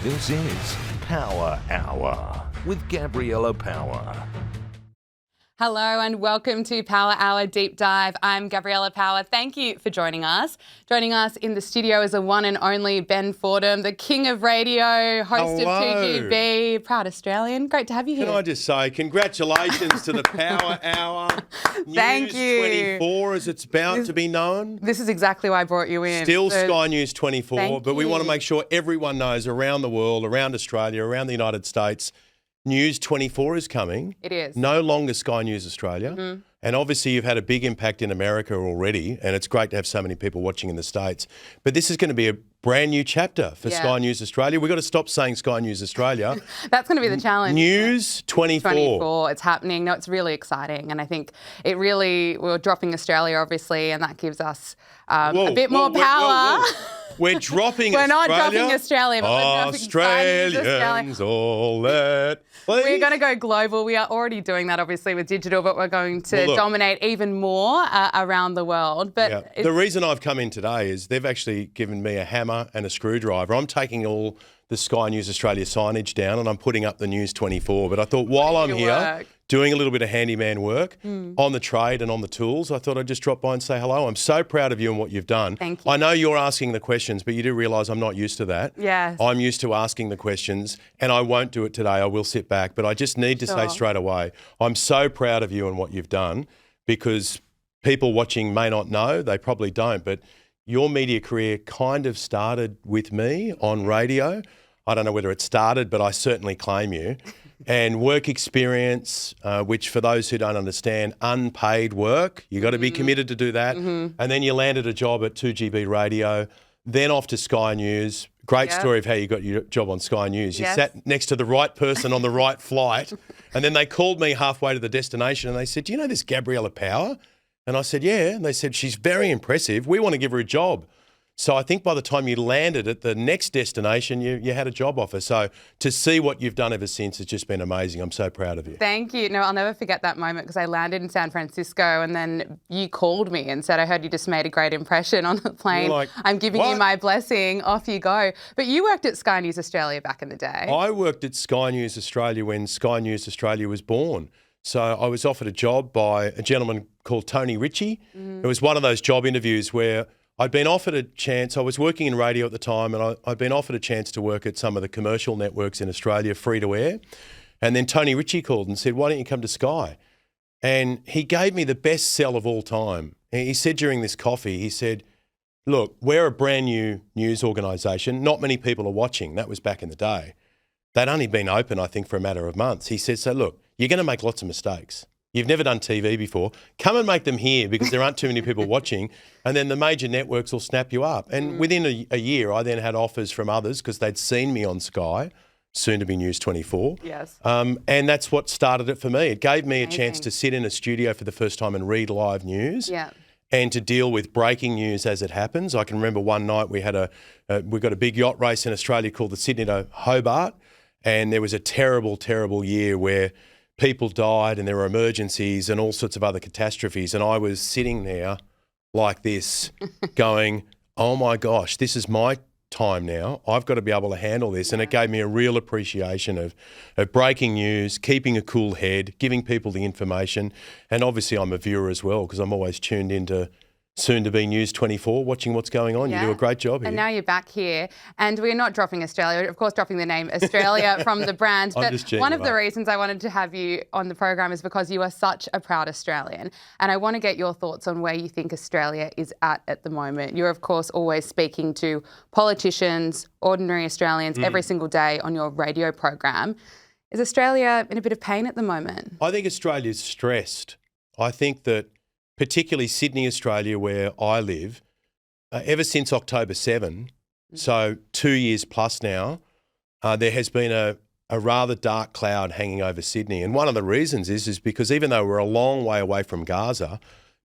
This is Power Hour with Gabriella Power. Hello and welcome to Power Hour Deep Dive. I'm Gabriella Power. Thank you for joining us. Joining us in the studio is the one and only Ben Fordham, the king of radio, host of 2GB, proud Australian. Great to have you here. Can I just say congratulations to the Power Hour. Thank you. 24 as it's about to be known. This is exactly why I brought you in. Still Sky News 24, but we you. want to make sure everyone knows around the world, around Australia, around the United States, News 24 is coming. It is. No longer Sky News Australia. Mm-hmm. And obviously you've had a big impact in America already, and it's great to have so many people watching in the States. But this is going to be a brand new chapter for Sky News Australia. We've got to stop saying Sky News Australia. That's going to be the challenge. News 24. 24, it's happening. No, it's really exciting. And I think we're dropping Australia, obviously, and that gives us a bit more power. We're dropping We're Australia. not dropping Australia, but we're dropping Australians all that. We're going to go global. We are already doing that, obviously, with digital, but we're going to dominate even more around the world. But the reason I've come in today is they've actually given me a hammer and a screwdriver. I'm taking all the Sky News Australia signage down and I'm putting up the News 24. But I thought while I'm here doing a little bit of handyman work on the trade and on the tools, I thought I'd just drop by and say hello. I'm so proud of you and what you've done. Thank you. I know you're asking the questions, but you do realise I'm not used to that. Yes. I'm used to asking the questions and I won't do it today. I will sit back. But I just need to say straight away, I'm so proud of you and what you've done, because people watching may not know, they probably don't, but your media career kind of started with me on radio. I don't know whether it started, but I certainly claim you. And work experience, which for those who don't understand, unpaid work. You got to be committed to do that. Mm-hmm. And then you landed a job at 2GB Radio, then off to Sky News. Great story of how you got your job on Sky News. You sat next to the right person on the right flight. And then they called me halfway to the destination and they said, "Do you know this Gabriella Power?" And I said, "Yeah." And they said, "She's very impressive. We want to give her a job." So I think by the time you landed at the next destination, you had a job offer. So to see what you've done ever since has just been amazing. I'm so proud of you. Thank you. No, I'll never forget that moment, because I landed in San Francisco and then you called me and said, "I heard you just made a great impression on the plane. Like, I'm giving you my blessing. Off you go." But you worked at Sky News Australia back in the day. I worked at Sky News Australia when Sky News Australia was born. So I was offered a job by a gentleman called Tony Ritchie. It was one of those job interviews where I'd been offered a chance. I was working in radio at the time, and I'd been offered a chance to work at some of the commercial networks in Australia, free to air. And then Tony Ritchie called and said, "Why don't you come to Sky?" And he gave me the best sell of all time. He said during this coffee, he said, "Look, we're a brand new news organisation. Not many people are watching." That was back in the day. They'd only been open, I think, for a matter of months. He said, "So look, you're going to make lots of mistakes. You've never done TV before. Come and make them here, because there aren't too many people watching, and then the major networks will snap you up." And within a year, I then had offers from others because they'd seen me on Sky, soon to be News 24. Yes. And that's what started it for me. It gave me a chance to sit in a studio for the first time and read live news. Yeah. And to deal with breaking news as it happens. I can remember one night we got a big yacht race in Australia called the Sydney to Hobart, and there was a terrible, terrible year where people died and there were emergencies and all sorts of other catastrophes. And I was sitting there like this going, "Oh my gosh, this is my time now. I've got to be able to handle this." And it gave me a real appreciation of breaking news, keeping a cool head, giving people the information. And obviously I'm a viewer as well, because I'm always tuned into soon to be News 24, watching what's going on. You do a great job here. And now you're back here, and we're not dropping Australia, of course, dropping the name Australia from the brand. But one of the reasons I wanted to have you on the program is because you are such a proud Australian. And I want to get your thoughts on where you think Australia is at the moment. You're, of course, always speaking to politicians, ordinary Australians every single day on your radio program. Is Australia in a bit of pain at the moment? I think Australia's stressed. I think that particularly Sydney, Australia, where I live, ever since October 7, so 2 years plus now, there has been a rather dark cloud hanging over Sydney. And one of the reasons is because even though we're a long way away from Gaza,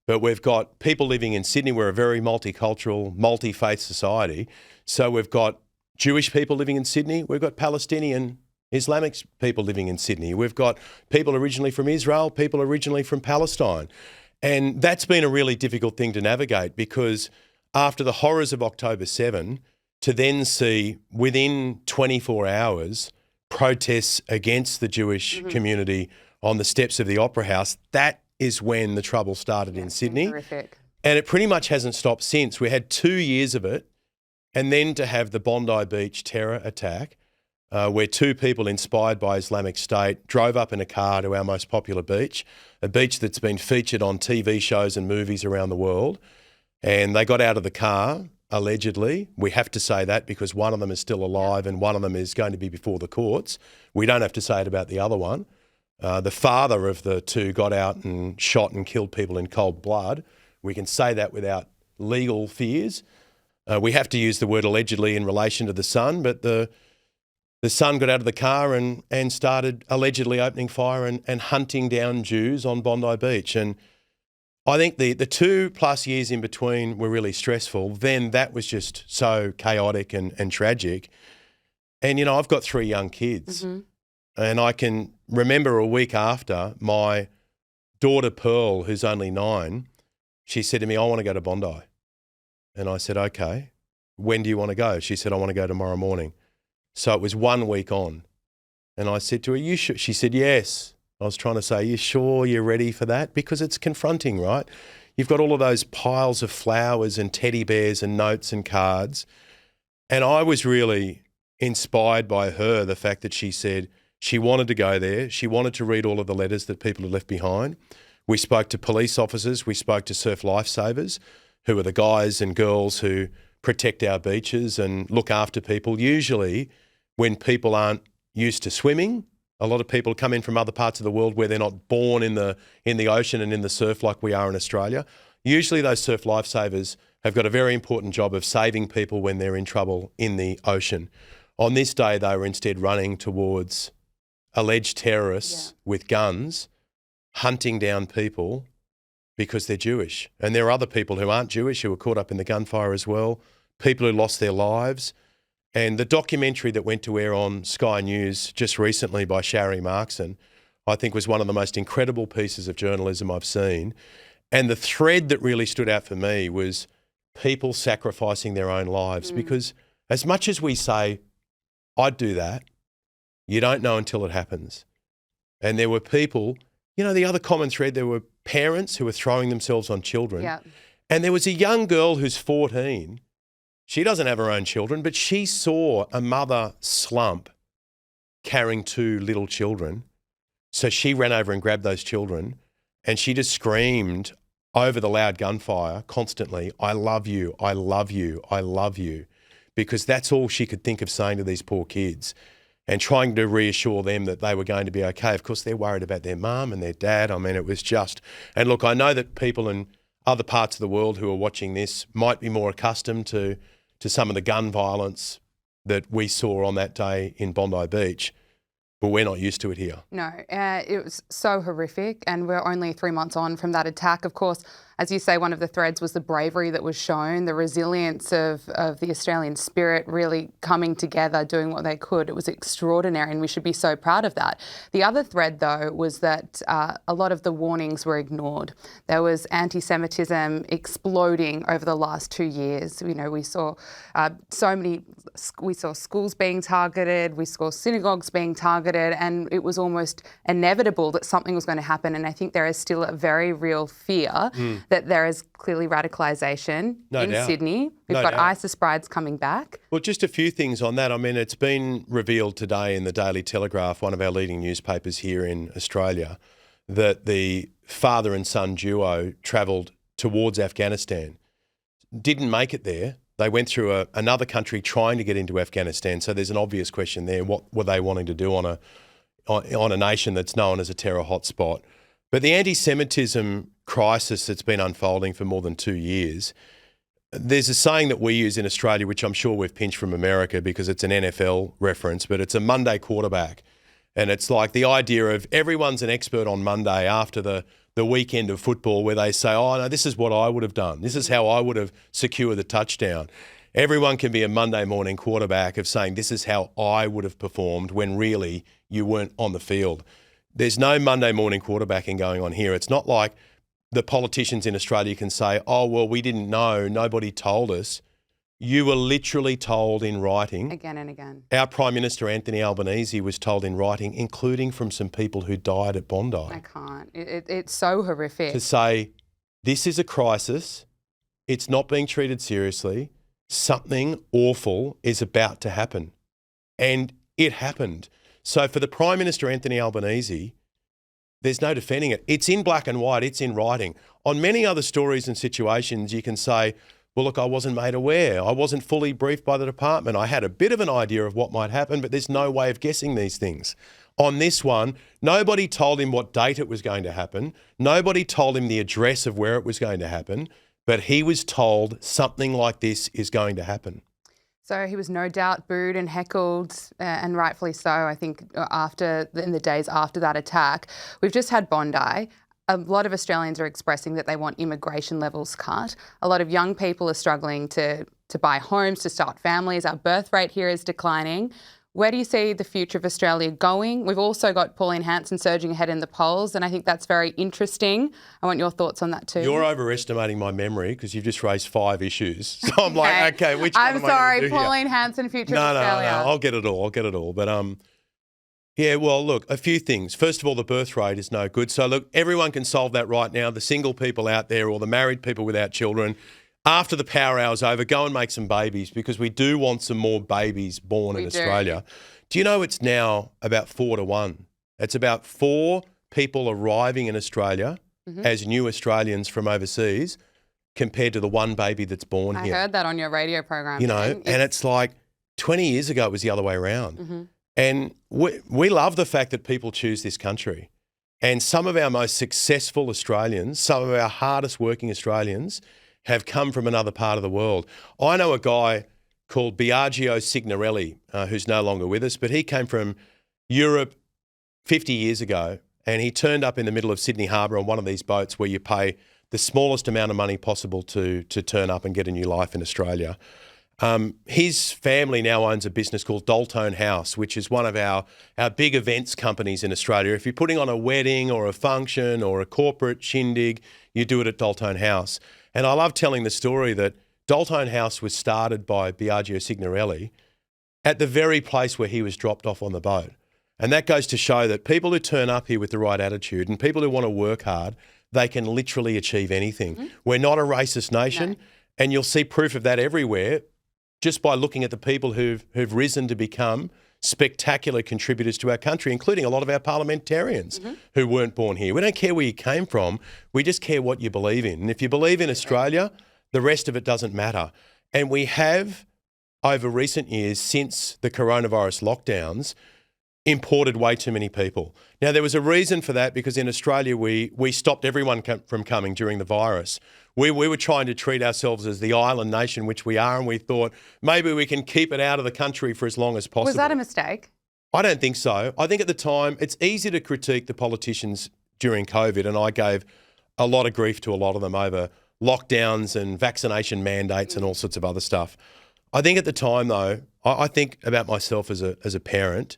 but we've got people living in Sydney. We're a very multicultural, multi-faith society. So we've got Jewish people living in Sydney. We've got Palestinian Islamic people living in Sydney. We've got people originally from Israel, people originally from Palestine. And that's been a really difficult thing to navigate, because after the horrors of October 7, to then see within 24 hours protests against the Jewish community on the steps of the Opera House, that is when the trouble started in Sydney. Horrific. And it pretty much hasn't stopped since. We had 2 years of it, and then to have the Bondi Beach terror attack, where 2 people inspired by Islamic State drove up in a car to our most popular beach, a beach that's been featured on TV shows and movies around the world. And they got out of the car, allegedly. We have to say that because one of them is still alive and one of them is going to be before the courts. We don't have to say it about the other one. The father of the 2 got out and shot and killed people in cold blood. We can say that without legal fears. We have to use the word allegedly in relation to the son, but the son got out of the car and started allegedly opening fire and hunting down Jews on Bondi Beach. And I think the 2+ years in between were really stressful. Then that was just so chaotic and tragic. And, you know, I've got 3 young kids. And I can remember a week after, my daughter Pearl, who's only 9, she said to me, I want to go to Bondi. And I said, okay, when do you want to go? She said, I want to go tomorrow morning. So it was 1 week on. And I said to her, you sure? She said, yes. I was trying to say, you sure you're ready for that? Because it's confronting, right? You've got all of those piles of flowers and teddy bears and notes and cards. And I was really inspired by her, the fact that she said she wanted to go there. She wanted to read all of the letters that people had left behind. We spoke to police officers. We spoke to surf lifesavers, who are the guys and girls who protect our beaches and look after people. Usually when people aren't used to swimming, a lot of people come in from other parts of the world where they're not born in the ocean and in the surf like we are in Australia. Usually those surf lifesavers have got a very important job of saving people when they're in trouble in the ocean. On this day, they were instead running towards alleged terrorists with guns, hunting down people because they're Jewish. And there are other people who aren't Jewish who were caught up in the gunfire as well, people who lost their lives. And the documentary that went to air on Sky News just recently by Shari Markson, I think was one of the most incredible pieces of journalism I've seen. And the thread that really stood out for me was people sacrificing their own lives, because as much as we say, I'd do that, you don't know until it happens. And there were people, you know, the other common thread, there were parents who were throwing themselves on children. Yeah. And there was a young girl who's 14. She doesn't have her own children, but she saw a mother slump carrying 2 little children. So she ran over and grabbed those children and she just screamed over the loud gunfire constantly, I love you, I love you, I love you, because that's all she could think of saying to these poor kids, and trying to reassure them that they were going to be okay. Of course, they're worried about their mum and their dad. I mean, it was just, and look, I know that people in other parts of the world who are watching this might be more accustomed to some of the gun violence that we saw on that day in Bondi Beach, but we're not used to it here. No, it was so horrific, and we're only 3 months on from that attack. Of course, as you say, one of the threads was the bravery that was shown, the resilience of the Australian spirit really coming together, doing what they could. It was extraordinary, and we should be so proud of that. The other thread, though, was that a lot of the warnings were ignored. There was anti-Semitism exploding over the last 2 years. You know, we saw we saw schools being targeted, we saw synagogues being targeted, and it was almost inevitable that something was going to happen. And I think there is still a very real fear that there is clearly radicalisation in Sydney. We've got ISIS brides coming back. Well, just a few things on that. I mean, it's been revealed today in the Daily Telegraph, one of our leading newspapers here in Australia, that the father and son duo travelled towards Afghanistan, didn't make it there. They went through another country trying to get into Afghanistan. So there's an obvious question there. What were they wanting to do on a nation that's known as a terror hotspot? But the anti-Semitism crisis that's been unfolding for more than 2 years, there's a saying that we use in Australia, which I'm sure we've pinched from America because it's an NFL reference, but it's a Monday quarterback. And it's like the idea of everyone's an expert on Monday after the weekend of football, where they say, oh, no, this is what I would have done. This is how I would have secured the touchdown. Everyone can be a Monday morning quarterback of saying, this is how I would have performed, when really you weren't on the field. There's no Monday morning quarterbacking going on here. It's not like the politicians in Australia can say, oh, well, we didn't know, nobody told us. You were literally told in writing. Again and again. Our Prime Minister, Anthony Albanese, was told in writing, including from some people who died at Bondi. I can't. It's so horrific. To say, this is a crisis. It's not being treated seriously. Something awful is about to happen. And it happened. So for the Prime Minister, Anthony Albanese, there's no defending it. It's in black and white. It's in writing. On many other stories and situations, you can say, well, look, I wasn't made aware. I wasn't fully briefed by the department. I had a bit of an idea of what might happen, but there's no way of guessing these things. On this one, nobody told him what date it was going to happen. Nobody told him the address of where it was going to happen, but he was told something like this is going to happen. So he was no doubt booed and heckled, and rightfully so, I think, in the days after that attack. We've just had Bondi. A lot of Australians are expressing that they want immigration levels cut. A lot of young people are struggling to buy homes, to start families. Our birth rate here is declining. Where do you see the future of Australia going? We've also got Pauline Hansen surging ahead in the polls, and I think that's very interesting. I want your thoughts on that too. You're overestimating my memory because you've just raised 5 issues. So I'm like, okay, which one am I sorry, gonna do Pauline here? Hansen, future of Australia. No, I'll get it all. But yeah, well, look, a few things. First of all, the birth rate is no good. So look, everyone can solve that right now. The single people out there or the married people without children, after the power hour's over, go and make some babies because we do want some more babies born in Australia. Do you know it's now about 4 to 1? It's about 4 people arriving in Australia as new Australians from overseas compared to the 1 baby that's born here. I heard that on your radio program. You know, and it's like 20 years ago it was the other way around. And we love the fact that people choose this country. And some of our most successful Australians, some of our hardest working Australians have come from another part of the world. I know a guy called Biagio Signorelli, who's no longer with us, but he came from Europe 50 years ago and he turned up in the middle of Sydney Harbour on one of these boats where you pay the smallest amount of money possible to turn up and get a new life in Australia. His family now owns a business called Daltone House, which is one of our big events companies in Australia. If you're putting on a wedding or a function or a corporate shindig, you do it at Daltone House. And I love telling the story that Daltone House was started by Biagio Signorelli at the very place where he was dropped off on the boat. And that goes to show that people who turn up here with the right attitude and people who want to work hard, they can literally achieve anything. We're not a racist nation, and you'll see proof of that everywhere just by looking at the people who've risen to become spectacular contributors to our country, including a lot of our parliamentarians who weren't born here. We don't care where you came from. We just care what you believe in. And if you believe in Australia, the rest of it doesn't matter. And we have, over recent years, since the coronavirus lockdowns, imported way too many people. Now, there was a reason for that because in Australia, we stopped everyone from coming during the virus. We were trying to treat ourselves as the island nation, which we are, and we thought maybe we can keep it out of the country for as long as possible. Was that a mistake? I don't think so. I think at the time, it's easy to critique the politicians during COVID, and I gave a lot of grief to a lot of them over lockdowns and vaccination mandates and all sorts of other stuff. I think at the time, though, I think about myself as a parent.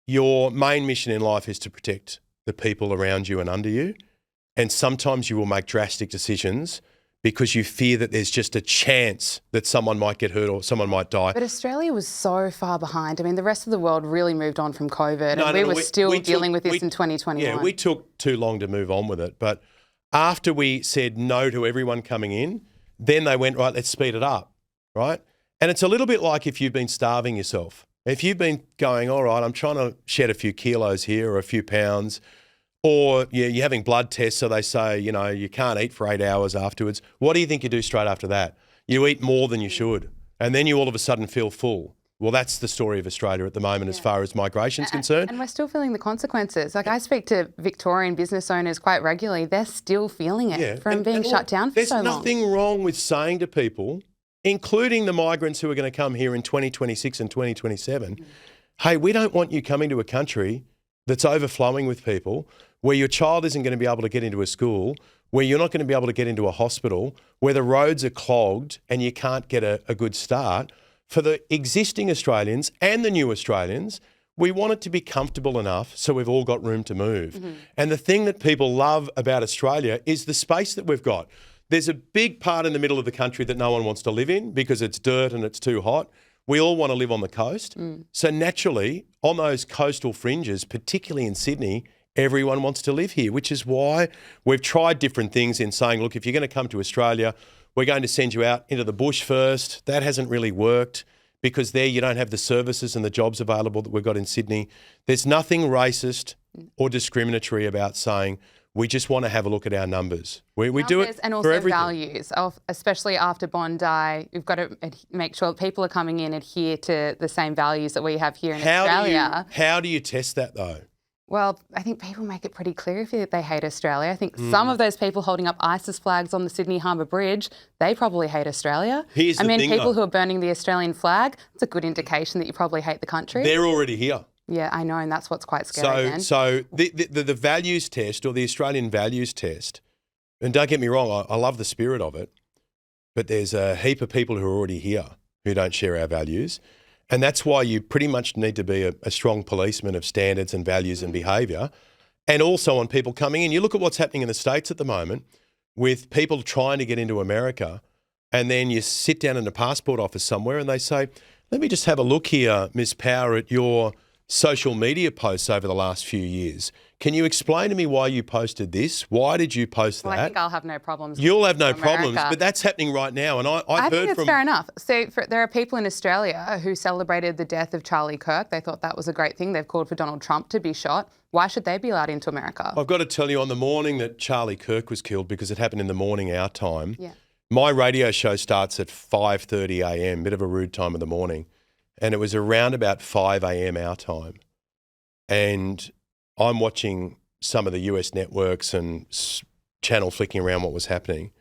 Your main mission in life is to protect the people around you and under you. And sometimes you will make drastic decisions because you fear that there's just a chance that someone might get hurt or someone might die. But Australia was so far behind. I mean, the rest of the world really moved on from COVID and we were still dealing with this in 2021. Yeah, we took too long to move on with it. But after we said no to everyone coming in, then they went, right, let's speed it up, right? And it's a little bit like if you've been starving yourself. If you've been going, all right, I'm trying to shed a few kilos here or a few pounds, or you're having blood tests, so they say, you know, you can't eat for 8 hours afterwards. What do you think you do straight after that? You eat more than you should, and then you all of a sudden feel full. Well, that's the story of Australia at the moment as far as migration's concerned. And we're still feeling the consequences. Like I speak to Victorian business owners quite regularly. They're still feeling it from being shut down for so long. There's nothing wrong with saying to people, including the migrants who are going to come here in 2026 and 2027, hey, we don't want you coming to a country that's overflowing with people, where your child isn't going to be able to get into a school, where you're not going to be able to get into a hospital, where the roads are clogged and you can't get a good start. For the existing Australians and the new Australians, we want it to be comfortable enough so we've all got room to move. And the thing that people love about Australia is the space that we've got. there's a big part in the middle of the country that no one wants to live in because it's dirt and it's too hot. We all want to live on the coast. So naturally, on those coastal fringes, particularly in Sydney, everyone wants to live here, which is why we've tried different things in saying, look, if you're going to come to Australia, we're going to send you out into the bush first. That hasn't really worked because there you don't have the services and the jobs available that we've got in Sydney. There's nothing racist or discriminatory about saying we just want to have a look at our numbers. We do it and for also everything. values, especially after Bondi. We've got to make sure that people are coming in adhere to the same values that we have here in Australia. How do you test that though? Well, I think people make it pretty clear if they hate Australia. I think some of those people holding up ISIS flags on the Sydney Harbour Bridge, they probably hate Australia. Here's the thing, people who are burning the Australian flag, it's a good indication that you probably hate the country. They're already here. Yeah, I know, and that's what's quite scary. So the values test or the Australian values test, and don't get me wrong, I love the spirit of it, but there's a heap of people who are already here who don't share our values. And that's why you pretty much need to be a strong policeman of standards and values and behaviour. And also on people coming in. You look at what's happening in the States at the moment with people trying to get into America, and then you sit down in a passport office somewhere and they say, let me just have a look here, Ms. Power, at your social media posts over the last few years. Can you explain to me why you posted this? Why did you post that? I think I'll have no problems. You'll have no problems, but that's happening right now. And I think it's fair enough. So there are people in Australia who celebrated the death of Charlie Kirk. They thought that was a great thing. They've called for Donald Trump to be shot. Why should they be allowed into America? I've got to tell you, on the morning that Charlie Kirk was killed, because it happened in the morning our time, yeah. My radio show starts at 5:30 a.m, bit of a rude time of the morning, and it was around about 5 a.m. our time. And I'm watching some of the US networks and channel flicking around what was happening.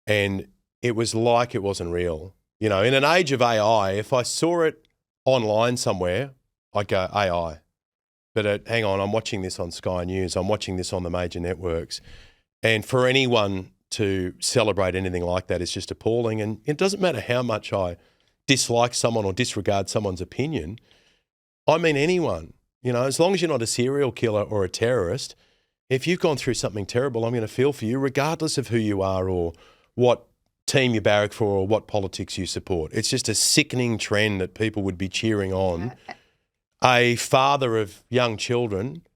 And it was like it wasn't real. You know, in an age of AI, if I saw it online somewhere, I'd go, AI. But hang on, I'm watching this on Sky News. I'm watching this on the major networks. And for anyone to celebrate anything like that is just appalling. And it doesn't matter how much I dislike someone or disregard someone's opinion. I mean, anyone. You know, as long as you're not a serial killer or a terrorist, if you've gone through something terrible, I'm going to feel for you regardless of who you are or what team you barrack for or what politics you support. It's just a sickening trend that people would be cheering on a father of young children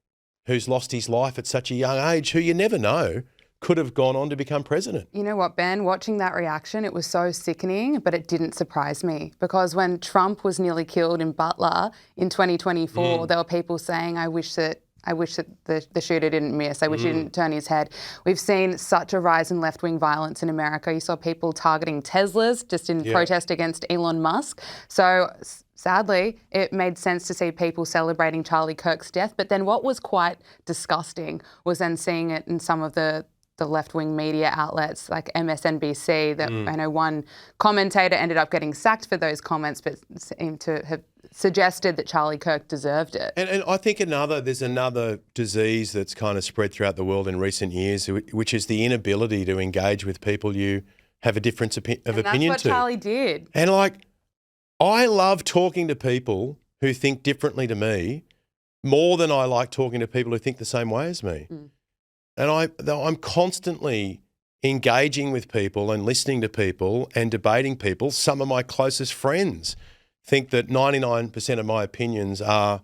who's lost his life at such a young age, who you never know could have gone on to become president. You know what, Ben? Watching that reaction, it was so sickening, but it didn't surprise me, because when Trump was nearly killed in Butler in 2024, there were people saying, I wish that the shooter didn't miss. I wish he didn't turn his head. We've seen such a rise in left-wing violence in America. You saw people targeting Teslas just in protest against Elon Musk. So sadly, it made sense to see people celebrating Charlie Kirk's death. But then what was quite disgusting was then seeing it in some of the left-wing media outlets like MSNBC, that I know one commentator ended up getting sacked for those comments, but seemed to have suggested that Charlie Kirk deserved it. And I think there's another disease that's kind of spread throughout the world in recent years, which is the inability to engage with people you have a difference of opinion to. That's what Charlie did. And I love talking to people who think differently to me more than I like talking to people who think the same way as me. And I'm constantly engaging with people and listening to people and debating people. Some of my closest friends think that 99% of my opinions are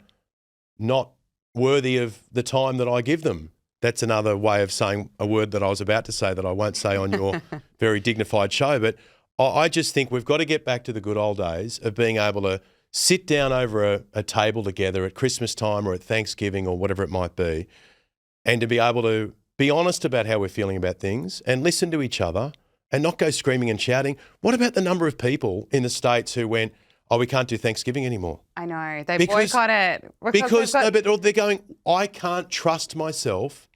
not worthy of the time that I give them. That's another way of saying a word that I was about to say that I won't say on your very dignified show. But I just think we've got to get back to the good old days of being able to sit down over a table together at Christmas time or at Thanksgiving or whatever it might be, and to be able to be honest about how we're feeling about things and listen to each other and not go screaming and shouting. What about the number of people in the States who went, oh, we can't do Thanksgiving anymore? I know. They boycott it. Because they're going, I can't trust myself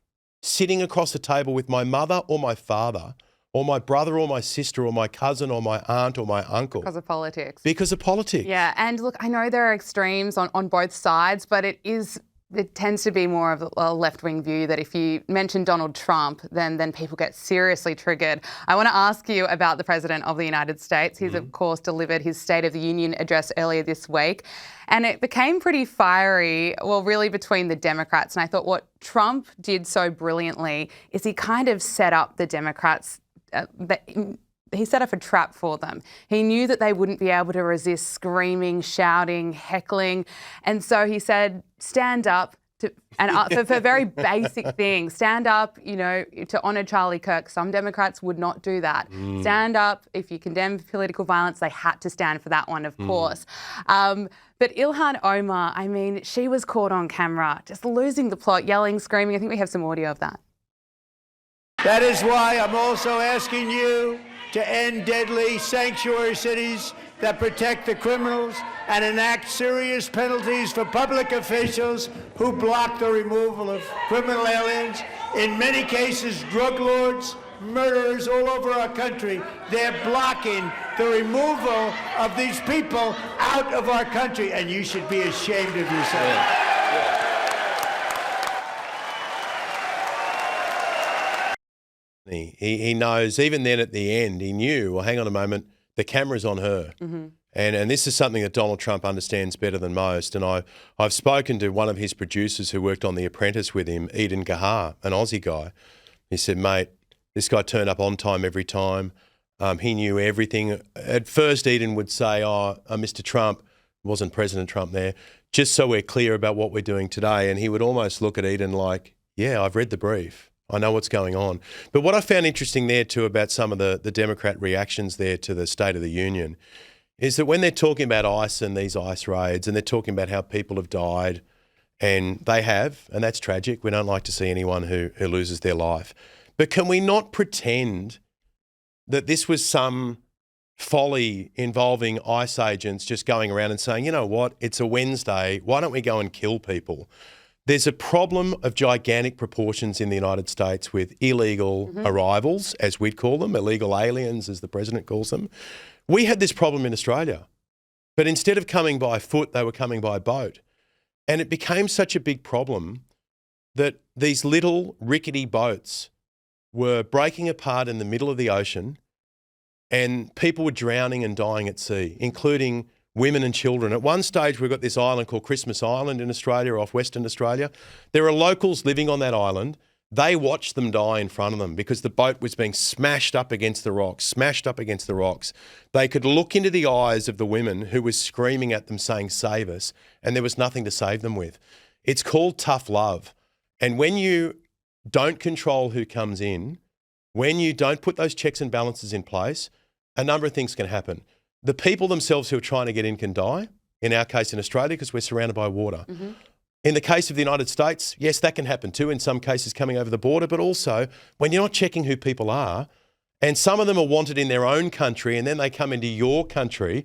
sitting across a table with my mother or my father or my brother or my sister or my cousin or my aunt or my uncle. Because of politics. Because of politics. Yeah. And look, I know there are extremes on both sides, but it tends to be more of a left-wing view that if you mention Donald Trump, then people get seriously triggered. I want to ask you about the President of the United States. He's, of course, delivered his State of the Union address earlier this week, and it became pretty fiery, well, really between the Democrats. And I thought what Trump did so brilliantly is he kind of set up the Democrats he set up a trap for them. He knew that they wouldn't be able to resist screaming, shouting, heckling. And so he said, stand up. For very basic things, stand up, to honour Charlie Kirk. Some Democrats would not do that. Stand up. If you condemn political violence, they had to stand for that one, of course. But Ilhan Omar, I mean, she was caught on camera, just losing the plot, yelling, screaming. I think we have some audio of that. That is why I'm also asking you to end deadly sanctuary cities that protect the criminals and enact serious penalties for public officials who block the removal of criminal aliens. In many cases, drug lords, murderers all over our country, they're blocking the removal of these people out of our country, and you should be ashamed of yourself. He knows, even then at the end, he knew, well, hang on a moment, the camera's on her. And this is something that Donald Trump understands better than most. And I've spoken to one of his producers who worked on The Apprentice with him, Eden Gahar, an Aussie guy. He said, mate, this guy turned up on time every time. He knew everything. At first, Eden would say, Mr. Trump, wasn't President Trump there, just so we're clear about what we're doing today. And he would almost look at Eden like, yeah, I've read the brief. I know what's going on. But what I found interesting there too about some of the Democrat reactions there to the State of the Union is that when they're talking about ICE and these ICE raids and they're talking about how people have died, and they have, and that's tragic. We don't like to see anyone who loses their life. But can we not pretend that this was some folly involving ICE agents just going around and saying, you know what, it's a Wednesday, why don't we go and kill people? There's a problem of gigantic proportions in the United States with illegal arrivals, as we'd call them, illegal aliens, as the president calls them. We had this problem in Australia, but instead of coming by foot, they were coming by boat. And it became such a big problem that these little rickety boats were breaking apart in the middle of the ocean and people were drowning and dying at sea, including women and children. At one stage, we've got this island called Christmas Island in Australia, off Western Australia. There are locals living on that island. They watched them die in front of them because the boat was being smashed up against the rocks. They could look into the eyes of the women who were screaming at them saying, save us, and there was nothing to save them with. It's called tough love. And when you don't control who comes in, when you don't put those checks and balances in place, a number of things can happen. The people themselves who are trying to get in can die, in our case in Australia, because we're surrounded by water. In the case of the United States, yes, that can happen too, in some cases coming over the border, but also when you're not checking who people are, and some of them are wanted in their own country, and then they come into your country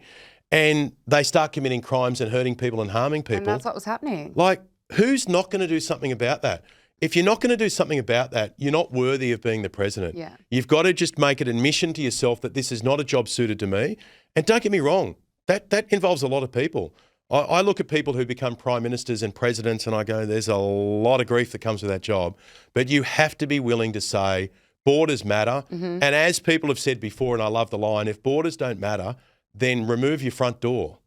and they start committing crimes and hurting people and harming people. And that's what was happening. Like, who's not going to do something about that? If you're not going to do something about that, you're not worthy of being the president. Yeah. You've got to just make an admission to yourself that this is not a job suited to me. And don't get me wrong, that involves a lot of people. I look at people who become prime ministers and presidents and I go, there's a lot of grief that comes with that job. But you have to be willing to say borders matter. And as people have said before, and I love the line, if borders don't matter, then remove your front door.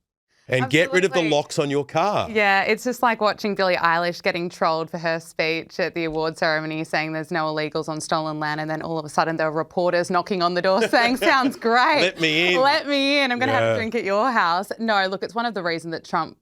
And get rid of the locks on your car. Yeah, it's just like watching Billie Eilish getting trolled for her speech at the award ceremony saying there's no illegals on stolen land, and then all of a sudden there are reporters knocking on the door saying, sounds great. Let me in. Let me in. I'm going to have a drink at your house. No, look, it's one of the reasons that Trump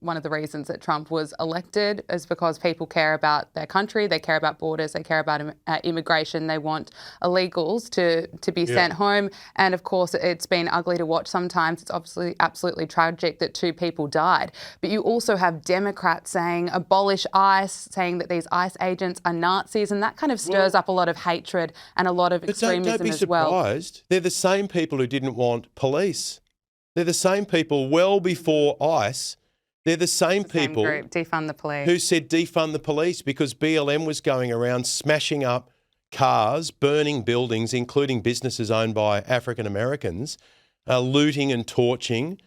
was elected is because people care about their country, they care about borders, they care about immigration, they want illegals to be sent home. And of course, it's been ugly to watch sometimes. It's obviously absolutely tragic that two people died. But you also have Democrats saying abolish ICE, saying that these ICE agents are Nazis, and that kind of stirs up a lot of hatred and a lot of extremism as well. Don't be surprised. They're the same people who didn't want police. They're the same people well before ICE. They're the same people group, defund the police, who said defund the police because BLM was going around smashing up cars, burning buildings, including businesses owned by African Americans, looting and torching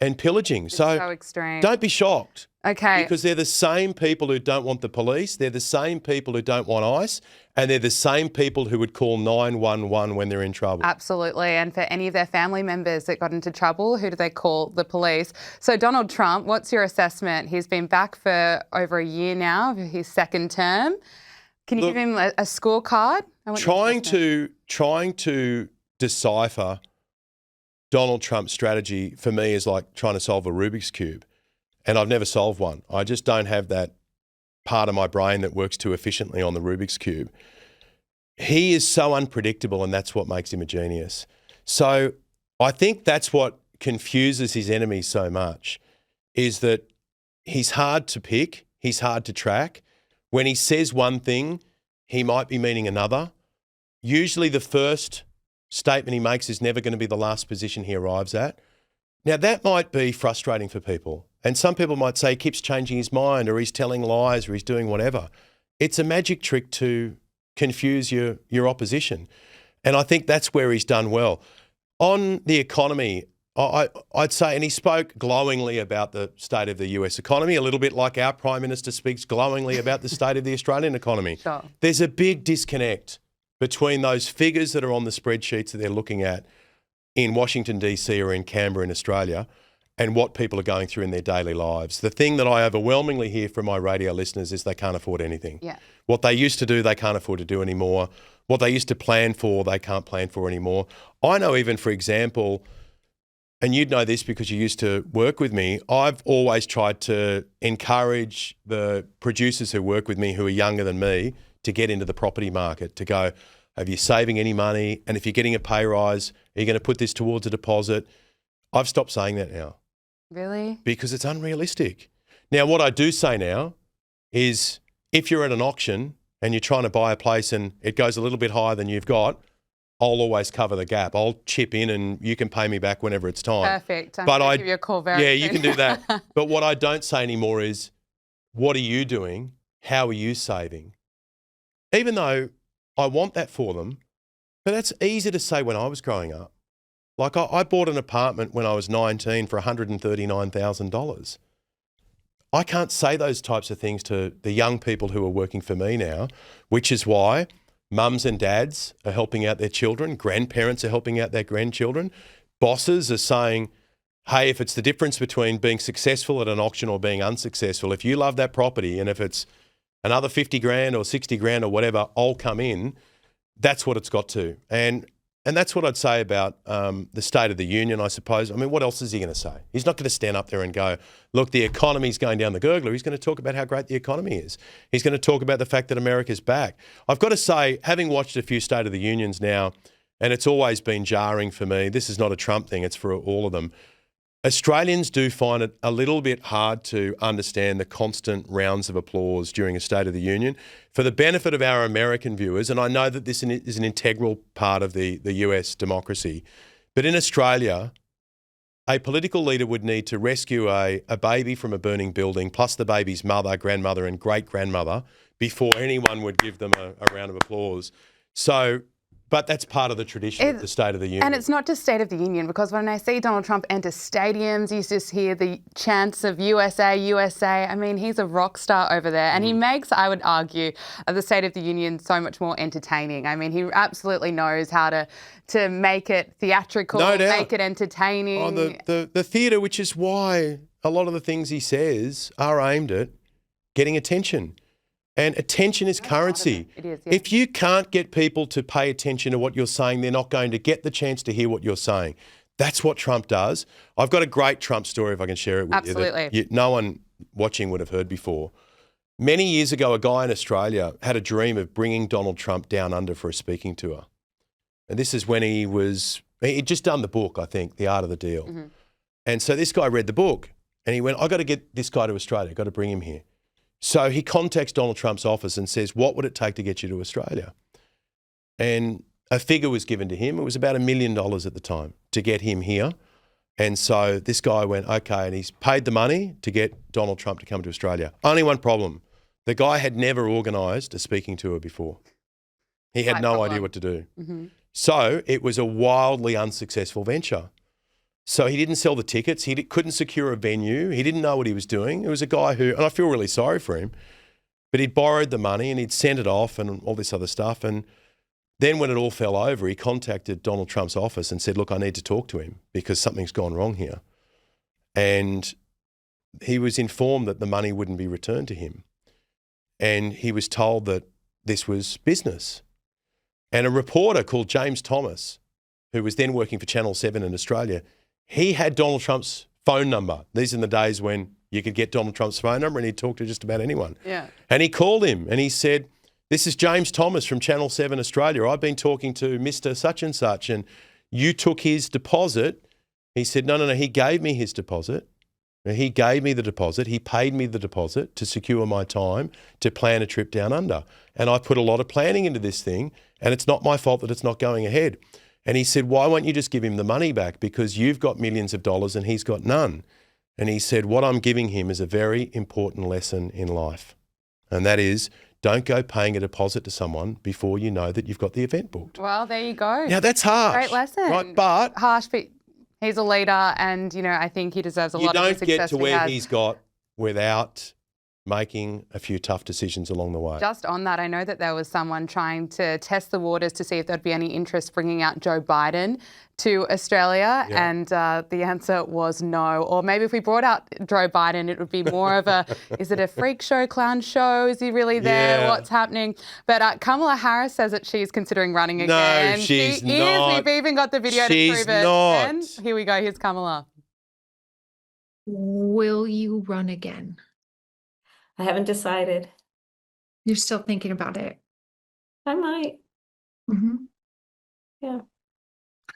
and pillaging. It's so extreme. Don't be shocked. Okay. Because they're the same people who don't want the police, they're the same people who don't want ICE, and they're the same people who would call 911 when they're in trouble. Absolutely. And for any of their family members that got into trouble, who do they call? The police. So Donald Trump, what's your assessment? He's been back for over a year now, his second term. Can you give him a scorecard? Trying to decipher Donald Trump's strategy for me is like trying to solve a Rubik's Cube. And I've never solved one. I just don't have that part of my brain that works too efficiently on the Rubik's Cube. He is so unpredictable, and that's what makes him a genius. So I think that's what confuses his enemies so much, is that he's hard to pick, he's hard to track. When he says one thing, he might be meaning another. Usually the first statement he makes is never going to be the last position he arrives at. Now, that might be frustrating for people. And some people might say he keeps changing his mind, or he's telling lies, or he's doing whatever. It's a magic trick to confuse your opposition. And I think that's where he's done well. On the economy, I'd say, and he spoke glowingly about the state of the US economy, a little bit like our Prime Minister speaks glowingly about the state of the Australian economy. Sure. There's a big disconnect between those figures that are on the spreadsheets that they're looking at in Washington, DC or in Canberra in Australia, and what people are going through in their daily lives. The thing that I overwhelmingly hear from my radio listeners is they can't afford anything. Yeah. What they used to do, they can't afford to do anymore. What they used to plan for, they can't plan for anymore. I know, even, for example, and you'd know this because you used to work with me, I've always tried to encourage the producers who work with me who are younger than me to get into the property market, to go, are you saving any money? And if you're getting a pay rise, are you going to put this towards a deposit? I've stopped saying that now. Really? Because it's unrealistic. Now, what I do say now is, if you're at an auction and you're trying to buy a place and it goes a little bit higher than you've got, I'll always cover the gap. I'll chip in and you can pay me back whenever it's time. Perfect. I'm going to give you a call very Yeah, soon. you can do that. But what I don't say anymore is, what are you doing? How are you saving? Even though I want that for them, but that's easy to say when I was growing up. Like, I bought an apartment when I was 19 for $139,000. I can't say those types of things to the young people who are working for me now, which is why mums and dads are helping out their children, grandparents are helping out their grandchildren, bosses are saying, hey, if it's the difference between being successful at an auction or being unsuccessful, if you love that property and if it's another 50 grand or 60 grand or whatever, I'll come in. That's what it's got to. And that's what I'd say about the State of the Union, I suppose. I mean, what else is he going to say? He's not going to stand up there and go, look, the economy's going down the gurgler. He's going to talk about how great the economy is. He's going to talk about the fact that America's back. I've got to say, having watched a few State of the Unions now, and it's always been jarring for me, this is not a Trump thing, it's for all of them, Australians do find it a little bit hard to understand the constant rounds of applause during a State of the Union. For the benefit of our American viewers, and I know that this is an integral part of the US democracy, but in Australia, a political leader would need to rescue a baby from a burning building, plus the baby's mother, grandmother and great-grandmother, before anyone would give them a round of applause. So, but that's part of the tradition of the State of the Union. And it's not just State of the Union, because when I see Donald Trump enter stadiums, you just hear the chants of USA, USA. I mean, he's a rock star over there. And he makes, I would argue, the State of the Union so much more entertaining. I mean, he absolutely knows how to make it theatrical, no doubt. make it entertaining. Oh, the theatre, which is why a lot of the things he says are aimed at getting attention. And attention is currency. It is, yeah. If you can't get people to pay attention to what you're saying, they're not going to get the chance to hear what you're saying. That's what Trump does. I've got a great Trump story, if I can share it with you. Absolutely. That no one watching would have heard before. Many years ago, a guy in Australia had a dream of bringing Donald Trump down under for a speaking tour. And this is when he'd just done the book, I think, The Art of the Deal. Mm-hmm. And so this guy read the book and he went, I've got to get this guy to Australia. I've got to bring him here. So he contacts Donald Trump's office and says, what would it take to get you to Australia? And a figure was given to him. It was about $1 million at the time to get him here. And so this guy went, okay, and he's paid the money to get Donald Trump to come to Australia. Only one problem. The guy had never organised a speaking tour before. He had no idea what to do. Mm-hmm. So it was a wildly unsuccessful venture. So he didn't sell the tickets. He couldn't secure a venue. He didn't know what he was doing. It was a guy who, and I feel really sorry for him, but he'd borrowed the money and he'd sent it off and all this other stuff. And then when it all fell over, he contacted Donald Trump's office and said, look, I need to talk to him because something's gone wrong here. And he was informed that the money wouldn't be returned to him. And he was told that this was business. And a reporter called James Thomas who was then working for Channel 7 in Australia, he had Donald Trump's phone number. These are the days when you could get Donald Trump's phone number and he'd talk to just about anyone. Yeah. And he called him and he said, "This is James Thomas from Channel 7 Australia. I've been talking to Mr. Such and Such and you took his deposit." He said, no, he gave me his deposit. He gave me the deposit. He paid me the deposit to secure my time to plan a trip down under. And I put a lot of planning into this thing and it's not my fault that it's not going ahead. And he said, why won't you just give him the money back? Because you've got millions of dollars and he's got none. And he said, what I'm giving him is a very important lesson in life. And that is, don't go paying a deposit to someone before you know that you've got the event booked. Well, there you go. Now, that's harsh. Great lesson. Right? But harsh, but he's a leader and, I think he deserves a lot of the success you don't get to where has. he's got without making a few tough decisions along the way. Just on that, I know that there was someone trying to test the waters to see if there'd be any interest bringing out Joe Biden to Australia, and the answer was no. Or maybe if we brought out Joe Biden, it would be more of a, is it a freak show, clown show? Is he really there? Yeah. What's happening? But Kamala Harris says that she's considering running again. No, she's she not. Is. We've even got the video She's to prove it. not. And here we go. Here's Kamala. Will you run again? I haven't decided. You're still thinking about it. I might. Mm-hmm. Yeah.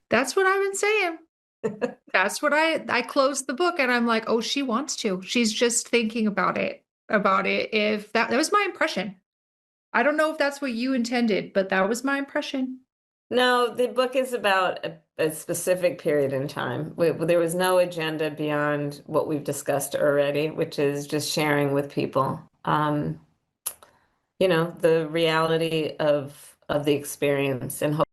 That's what I've been saying. That's what I closed the book and I'm like, oh, she wants to. She's just thinking about it. If that was my impression. I don't know if that's what you intended, but that was my impression. No, the book is about a specific period in time. There was no agenda beyond what we've discussed already, which is just sharing with people, the reality of the experience and hope.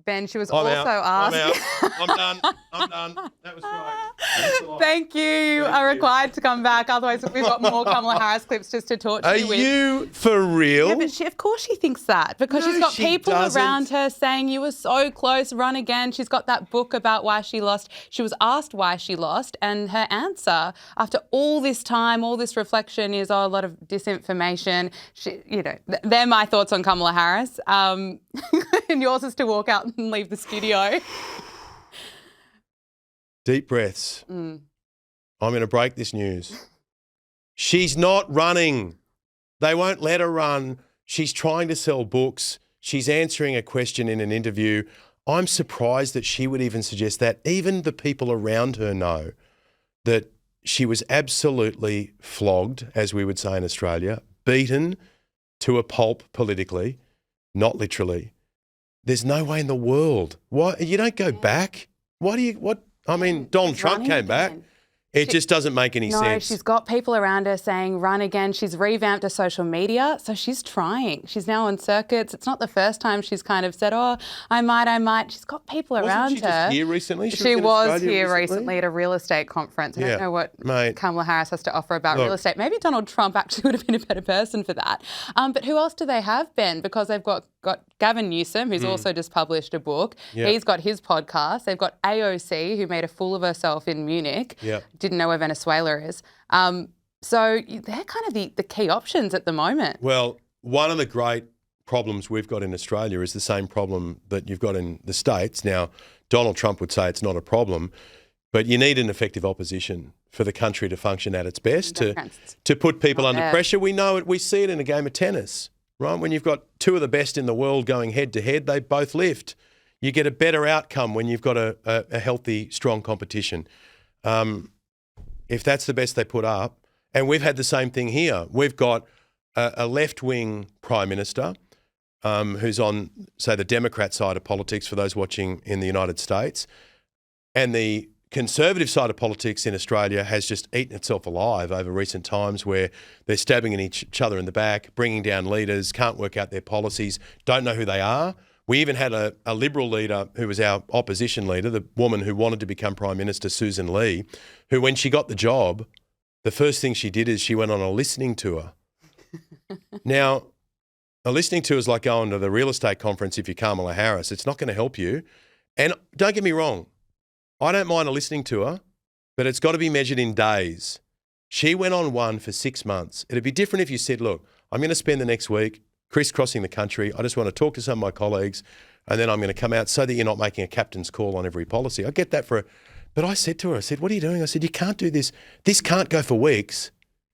Ben, she was I'm also out. asked. I'm out. I'm done. That was great. Thank you. You are required to come back. Otherwise, we've got more Kamala Harris clips just to torture Are you with. you for real? Yeah, but of course she thinks that because No, she's got she people doesn't. around her saying you were so close, run again. She's got that book about why she lost. She was asked why she lost, and her answer after all this time, all this reflection is a lot of disinformation. They're my thoughts on Kamala Harris. And yours is to walk out and leave the studio. Deep breaths. I'm going to break this news. She's not running. They won't let her run. She's trying to sell books. She's answering a question in an interview. I'm surprised that she would even suggest that. Even the people around her know that she was absolutely flogged, as we would say in Australia, beaten to a pulp politically, not literally. There's no way in the world. Why you don't go back? Donald Trump came back. It just doesn't make any sense. No, she's got people around her saying run again. She's revamped her social media, so she's trying. She's now on circuits. It's not the first time she's kind of said, oh, I might. She's got people around Wasn't she her. just here recently? She was here recently at a real estate conference. I don't know what Kamala Harris has to offer about real estate. Maybe Donald Trump actually would have been a better person for that. But who else do they have, Ben? Because they've got Gavin Newsom, who's also just published a book. Yeah. He's got his podcast. They've got AOC, who made a fool of herself in Munich. Yeah. Didn't know where Venezuela is. So they're kind of the key options at the moment. Well, one of the great problems we've got in Australia is the same problem that you've got in the States. Now, Donald Trump would say it's not a problem, but you need an effective opposition for the country to function at its best, to put people under pressure. We know it. We see it in a game of tennis, right? When you've got two of the best in the world going head to head, they both lift. You get a better outcome when you've got a healthy, strong competition. If that's the best they put up, and we've had the same thing here. We've got a left-wing Prime Minister who's on, say, the Democrat side of politics for those watching in the United States, and the Conservative side of politics in Australia has just eaten itself alive over recent times, where they're stabbing each other in the back, bringing down leaders, can't work out their policies, don't know who they are. We even had a Liberal leader who was our opposition leader, the woman who wanted to become Prime Minister, Susan Lee, who, when she got the job, the first thing she did is she went on a listening tour. Now, a listening tour is like going to the real estate conference if you're Kamala Harris. It's not going to help you. And don't get me wrong, I don't mind a listening tour, but it's got to be measured in days. She went on one for 6 months. It'd be different if you said, look, I'm going to spend the next week crisscrossing the country. I just want to talk to some of my colleagues. and then I'm going to come out so that you're not making a captain's call on every policy. I get that but I said to her, I said, what are you doing? I said, you can't do this. This can't go for weeks.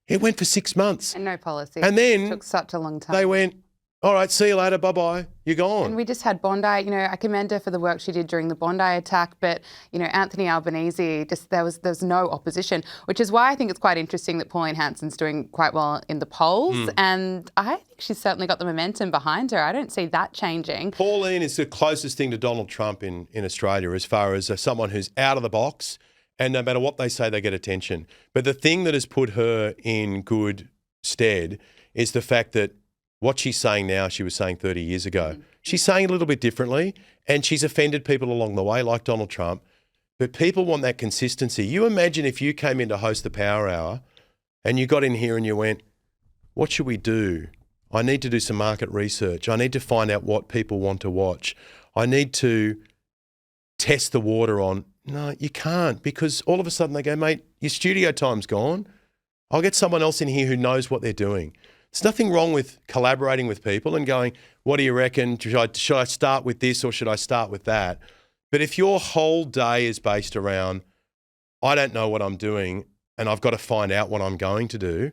It went for 6 months. And no policy. And then it took such a long time. They went, all right, see you later, bye-bye, you're gone. And we just had Bondi, I commend her for the work she did during the Bondi attack, but, Anthony Albanese, there was no opposition, which is why I think it's quite interesting that Pauline Hansen's doing quite well in the polls, and I think she's certainly got the momentum behind her. I don't see that changing. Pauline is the closest thing to Donald Trump in Australia as far as someone who's out of the box, and no matter what they say, they get attention. But the thing that has put her in good stead is the fact that what she's saying now, she was saying 30 years ago. She's saying it a little bit differently, and she's offended people along the way, like Donald Trump. But people want that consistency. You imagine if you came in to host the Power Hour and you got in here and you went, what should we do? I need to do some market research. I need to find out what people want to watch. I need to test the water on. No, you can't, because all of a sudden they go, mate, your studio time's gone. I'll get someone else in here who knows what they're doing. There's nothing wrong with collaborating with people and going, what do you reckon? Should I start with this or should I start with that? But if your whole day is based around, I don't know what I'm doing and I've got to find out what I'm going to do,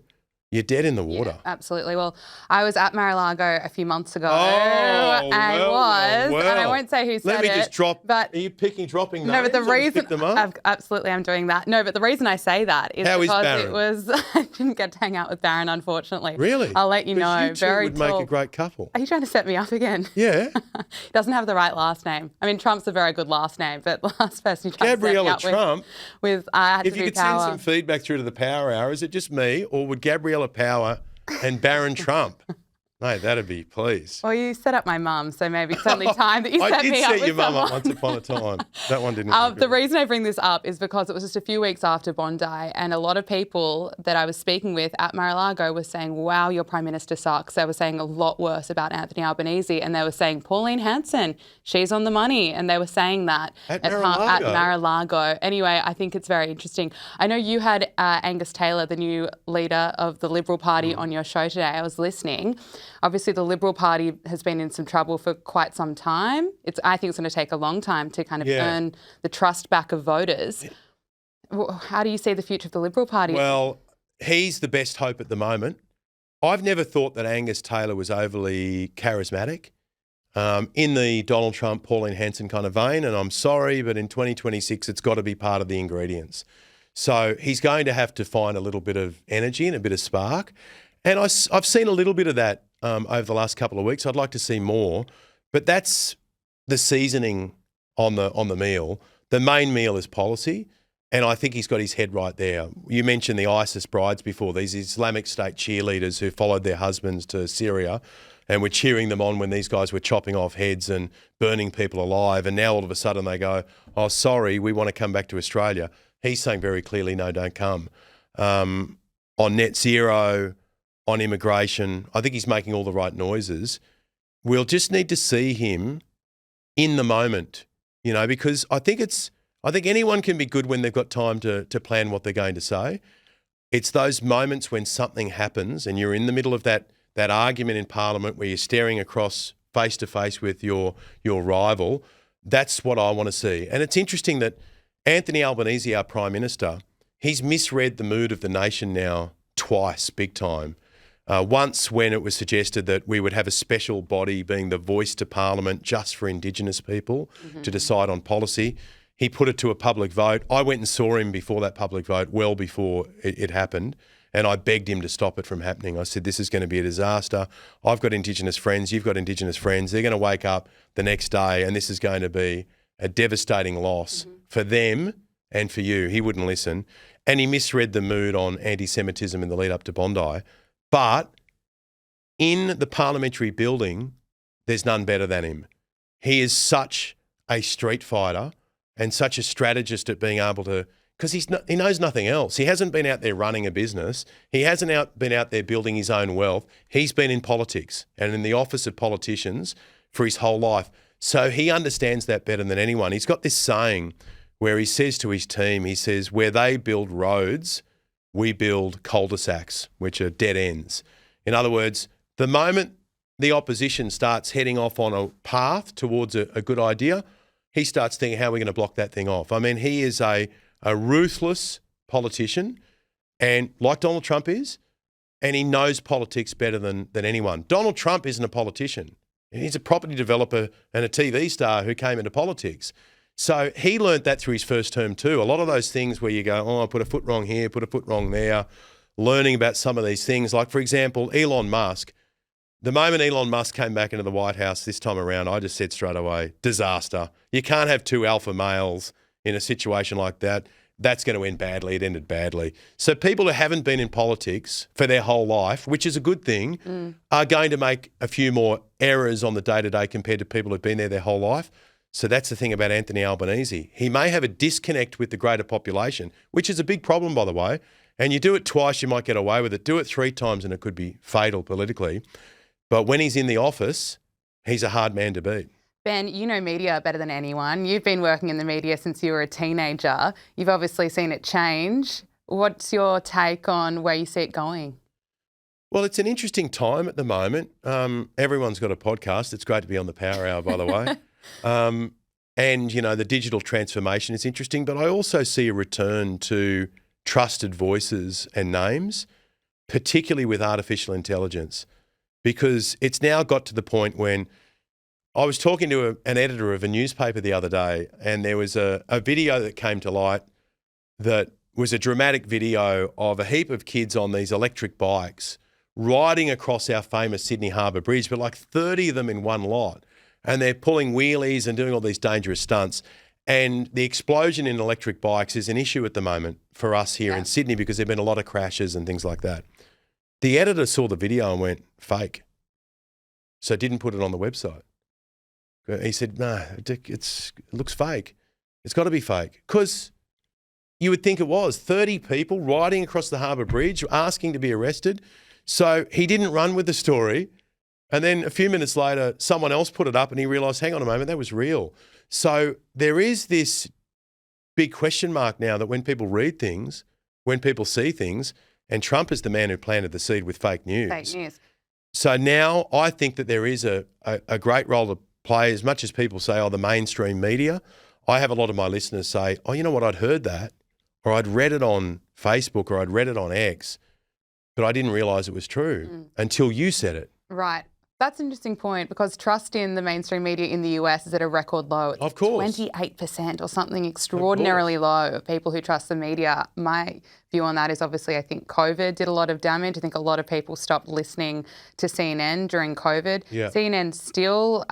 you're dead in the water. Yeah, absolutely. Well, I was at Mar-a-Lago a few months ago, and I won't say who said it. Let me just drop. But are you dropping names? No, but the reason pick them up? absolutely, I'm doing that. No, but the reason I say that is How because is it was I didn't get to hang out with Barron, unfortunately. Really? I'll let you know. You two Very would tall. make a great couple. Are you trying to set me up again? Yeah. He doesn't have the right last name. I mean, Trump's a very good last name, but the last person you tried Gabriella to set me up Trump. with I had if to you do could Power. send some feedback through to the Power Hour, is it just me or would Gabriella Power and Barron Trump? Mate, that'd be, please. Well, you set up my mum, so maybe it's only time that you set me up I did set with your mum up someone. once upon a time. That one didn't go The good. reason I bring this up is because it was just a few weeks after Bondi, and a lot of people that I was speaking with at Mar-a-Lago were saying, wow, your Prime Minister sucks. They were saying a lot worse about Anthony Albanese, and they were saying, Pauline Hansen, she's on the money. And they were saying that At at Mar-a-Lago. Anyway, I think it's very interesting. I know you had Angus Taylor, the new leader of the Liberal Party, on your show today. I was listening. Obviously, the Liberal Party has been in some trouble for quite some time. I think it's going to take a long time to kind of earn the trust back of voters. How do you see the future of the Liberal Party? Well, he's the best hope at the moment. I've never thought that Angus Taylor was overly charismatic in the Donald Trump, Pauline Hansen kind of vein, and I'm sorry, but in 2026, it's got to be part of the ingredients. So he's going to have to find a little bit of energy and a bit of spark. And I've seen a little bit of that over the last couple of weeks. I'd like to see more, but that's the seasoning on the meal. The main meal is policy, and I think he's got his head right there. You mentioned the ISIS brides before, these Islamic State cheerleaders who followed their husbands to Syria and were cheering them on when these guys were chopping off heads and burning people alive, and now all of a sudden they go, oh, sorry, we want to come back to Australia. He's saying very clearly, no, don't come. On net zero, on immigration, I think he's making all the right noises. We'll just need to see him in the moment, because I think anyone can be good when they've got time to plan what they're going to say. It's those moments when something happens and you're in the middle of that argument in Parliament where you're staring across face to face with your rival. That's what I want to see. And it's interesting that Anthony Albanese, our Prime Minister, he's misread the mood of the nation now twice, big time. Once when it was suggested that we would have a special body being the voice to Parliament just for Indigenous people to decide on policy. He put it to a public vote. I went and saw him before that public vote, well before it happened, and I begged him to stop it from happening. I said, this is going to be a disaster. I've got Indigenous friends. You've got Indigenous friends. They're going to wake up the next day and this is going to be a devastating loss for them and for you. He wouldn't listen. And he misread the mood on anti-Semitism in the lead up to Bondi. But in the parliamentary building, there's none better than him. He is such a street fighter and such a strategist at being able to, because he knows nothing else. He hasn't been out there running a business. He hasn't been out there building his own wealth. He's been in politics and in the office of politicians for his whole life. So he understands that better than anyone. He's got this saying where he says to his team, he says, where they build roads, we build cul-de-sacs, which are dead ends. In other words, the moment the opposition starts heading off on a path towards a good idea, he starts thinking, how are we going to block that thing off? I mean, he is a ruthless politician, and like Donald Trump is, and he knows politics better than anyone. Donald Trump isn't a politician. He's a property developer and a TV star who came into politics. So he learnt that through his first term too. A lot of those things where you go, oh, I put a foot wrong here, put a foot wrong there, learning about some of these things. Like, for example, Elon Musk. The moment Elon Musk came back into the White House this time around, I just said straight away, disaster. You can't have two alpha males in a situation like that. That's going to end badly. It ended badly. So people who haven't been in politics for their whole life, which is a good thing, are going to make a few more errors on the day-to-day compared to people who've been there their whole life. So that's the thing about Anthony Albanese. He may have a disconnect with the greater population, which is a big problem, by the way. And you do it twice, you might get away with it. Do it 3 times and it could be fatal politically. But when he's in the office, he's a hard man to beat. Ben, you know media better than anyone. You've been working in the media since you were a teenager. You've obviously seen it change. What's your take on where you see it going? Well, it's an interesting time at the moment. Everyone's got a podcast. It's great to be on the Power Hour, by the way. And, you know, the digital transformation is interesting, but I also see a return to trusted voices and names, particularly with artificial intelligence, because it's now got to the point when I was talking to an editor of a newspaper the other day, and there was a video that came to light that was a dramatic video of a heap of kids on these electric bikes riding across our famous Sydney Harbour Bridge, but like 30 of them in one lot. And they're pulling wheelies and doing all these dangerous stunts. And the explosion in electric bikes is an issue at the moment for us here in Sydney because there have been a lot of crashes and things like that. The editor saw the video and went, fake. So didn't put it on the website. He said, no, it looks fake. It's got to be fake. Because you would think it was. 30 people riding across the Harbour Bridge asking to be arrested. So he didn't run with the story. And then a few minutes later, someone else put it up and he realised, hang on a moment, that was real. So there is this big question mark now that when people read things, when people see things, and Trump is the man who planted the seed with fake news. Fake news. So now I think that there is a great role to play, as much as people say, oh, the mainstream media. I have a lot of my listeners say, oh, you know what, I'd heard that, or I'd read it on Facebook, or I'd read it on X, but I didn't realise it was true until you said it. Right. That's an interesting point because trust in the mainstream media in the US is at a record low. It's of course. 28% or something extraordinarily low of people who trust the media. My view on that is obviously I think COVID did a lot of damage. I think a lot of people stopped listening to CNN during COVID. Yeah. CNN still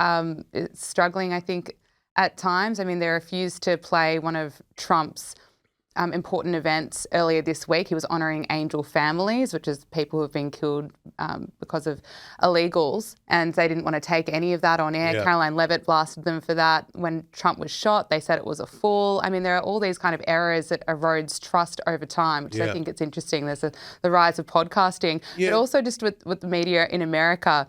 is struggling, I think, at times. I mean, they refused to play one of Trump's important events earlier this week. He was honouring angel families, which is people who have been killed because of illegals, and they didn't want to take any of that on air. Yeah. Caroline Levitt blasted them for that. When Trump was shot, they said it was a fool. I mean, there are all these kind of errors that erodes trust over time, which I think it's interesting. There's the rise of podcasting, but also just with the media in America,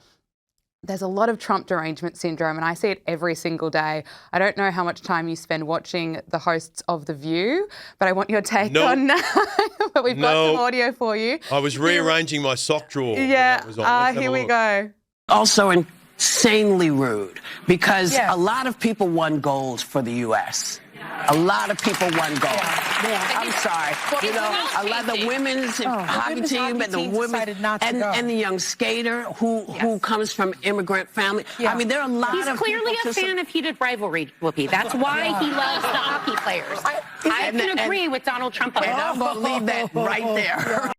there's a lot of Trump derangement syndrome, and I see it every single day. I don't know how much time you spend watching the hosts of The View, but I want your take on that. But we've got some audio for you. I was rearranging my sock drawer. Yeah, here we go. Also insanely rude because a lot of people won gold for the U.S. A lot of people won gold. I'm sorry. You know, a lot of the women's hockey team and the women and the young skater who comes from immigrant family. I mean, there are a lot He's of clearly a fan of heated rivalry, Whoopi. That's why he loves the hockey players. I can agree with Donald Trump on And that. I'm going to leave that right there.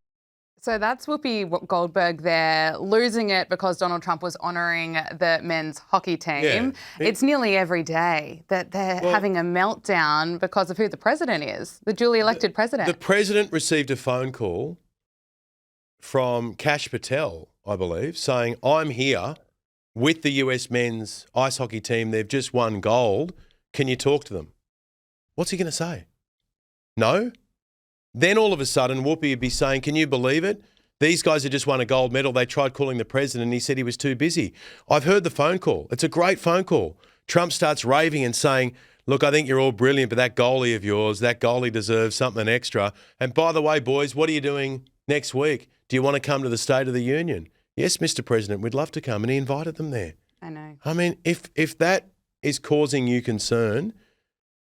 So that's Whoopi Goldberg there, losing it because Donald Trump was honouring the men's hockey team. Yeah. It's nearly every day that they're having a meltdown because of who the president is, the duly elected president. The president received a phone call from Kash Patel, I believe, saying, I'm here with the US men's ice hockey team. They've just won gold. Can you talk to them? What's he going to say? No? Then all of a sudden, Whoopi would be saying, can you believe it? These guys had just won a gold medal. They tried calling the president and he said he was too busy. I've heard the phone call. It's a great phone call. Trump starts raving and saying, look, I think you're all brilliant, but that goalie of yours, that goalie deserves something extra. And by the way, boys, what are you doing next week? Do you want to come to the State of the Union? yes, Mr. President, we'd love to come. And he invited them there. I know. I mean, if that is causing you concern,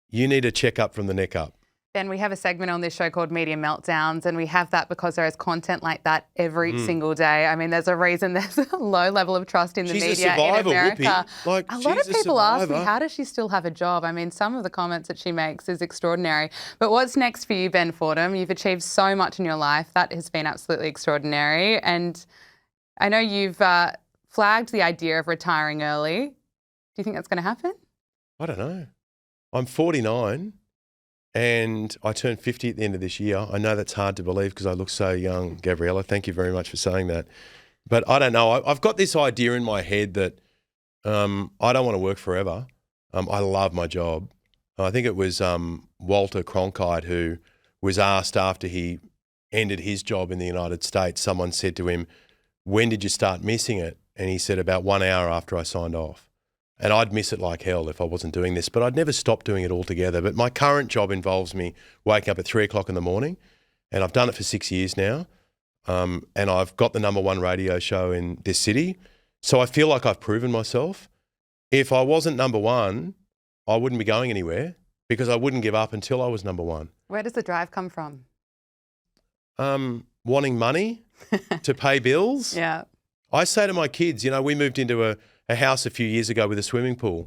you need a check-up from the neck up. Ben, we have a segment on this show called Media Meltdowns, and we have that because there is content like that every single day. I mean, there's a reason there's a low level of trust in the media in America. Like, a lot of people ask me, how does she still have a job? I mean, some of the comments that she makes is extraordinary. But what's next for you, Ben Fordham? You've achieved so much in your life. That has been absolutely extraordinary. And I know you've flagged the idea of retiring early. Do you think that's going to happen? I don't know. I'm 49. And I turned 50 at the end of this year. I know that's hard to believe because I look so young, Gabriella. Thank you very much for saying that. But I don't know. I've got this idea in my head that I don't want to work forever. I love my job. I think it was Walter Cronkite who was asked after he ended his job in the United States, someone said to him, when did you start missing it? And he said, about 1 hour after I signed off. And I'd miss it like hell if I wasn't doing this, but I'd never stop doing it altogether. But my current job involves me waking up at 3 o'clock in the morning, and I've done it for 6 years now. And I've got the #1 radio show in this city. So I feel like I've proven myself. If I wasn't #1, I wouldn't be going anywhere because I wouldn't give up until I was #1. Where does the drive come from? Wanting money to pay bills. Yeah. I say to my kids, you know, we moved into a house a few years ago with a swimming pool.